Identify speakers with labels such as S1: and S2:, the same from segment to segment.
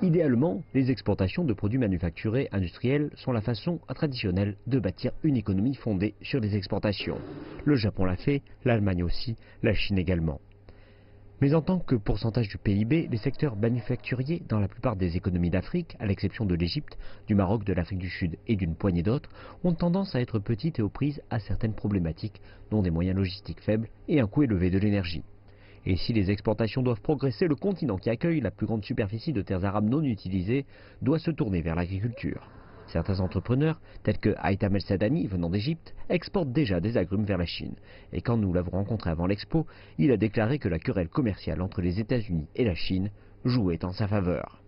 S1: Idéalement, les exportations de produits manufacturés industriels sont la façon traditionnelle de bâtir une économie fondée sur les exportations. Le Japon l'a fait, l'Allemagne aussi, la Chine également. Mais en tant que pourcentage du PIB, les secteurs manufacturiers dans la plupart des économies d'Afrique, à l'exception de l'Égypte, du Maroc, de l'Afrique du Sud et d'une poignée d'autres, ont tendance à être petites et aux prises à certaines problématiques, dont des moyens logistiques faibles et un coût élevé de l'énergie. Et si les exportations doivent progresser, le continent qui accueille la plus grande superficie de terres arables non utilisées doit se tourner vers l'agriculture. Certains entrepreneurs, tels que Haitham El Sadani, venant d'Égypte, exportent déjà des agrumes vers la Chine. Et quand nous l'avons rencontré avant l'expo, il a déclaré que la querelle commerciale entre les États-Unis et la Chine jouait en sa faveur.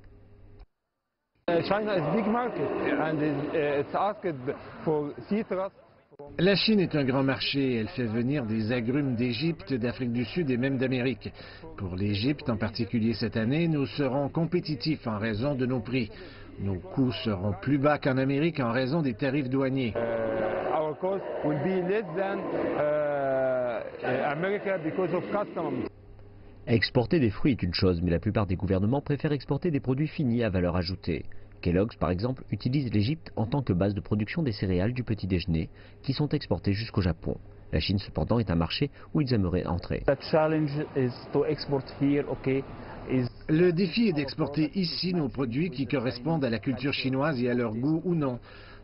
S2: La Chine est un grand marché, elle fait venir des agrumes d'Égypte, d'Afrique du Sud et même d'Amérique. Pour l'Égypte en particulier cette année, nous serons compétitifs en raison de nos prix. Nos coûts seront plus bas qu'en Amérique en raison des tarifs douaniers.
S1: Exporter des fruits est une chose, mais la plupart des gouvernements préfèrent exporter des produits finis à valeur ajoutée. Kellogg's, par exemple, utilise l'Égypte en tant que base de production des céréales du petit déjeuner, qui sont exportées jusqu'au Japon. La Chine, cependant, est un marché où ils aimeraient entrer.
S2: Le défi est d'exporter ici nos produits qui correspondent à la culture chinoise et à leur goût ou non.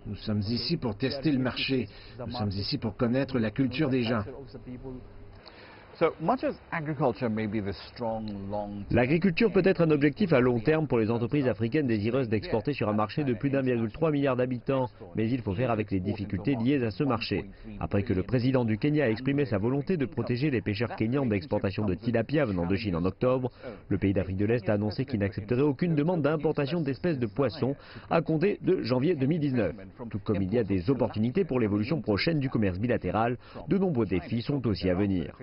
S2: Nous sommes ici pour tester le marché. Nous sommes ici pour connaître la culture des gens.
S1: L'agriculture peut être un objectif à long terme pour les entreprises africaines désireuses d'exporter sur un marché de plus d'1,3 milliard d'habitants, mais il faut faire avec les difficultés liées à ce marché. Après que le président du Kenya a exprimé sa volonté de protéger les pêcheurs kenyans de l'exportation de tilapia venant de Chine en octobre, le pays d'Afrique de l'Est a annoncé qu'il n'accepterait aucune demande d'importation d'espèces de poissons à compter de janvier 2019. Tout comme il y a des opportunités pour l'évolution prochaine du commerce bilatéral, de nombreux défis sont aussi à venir.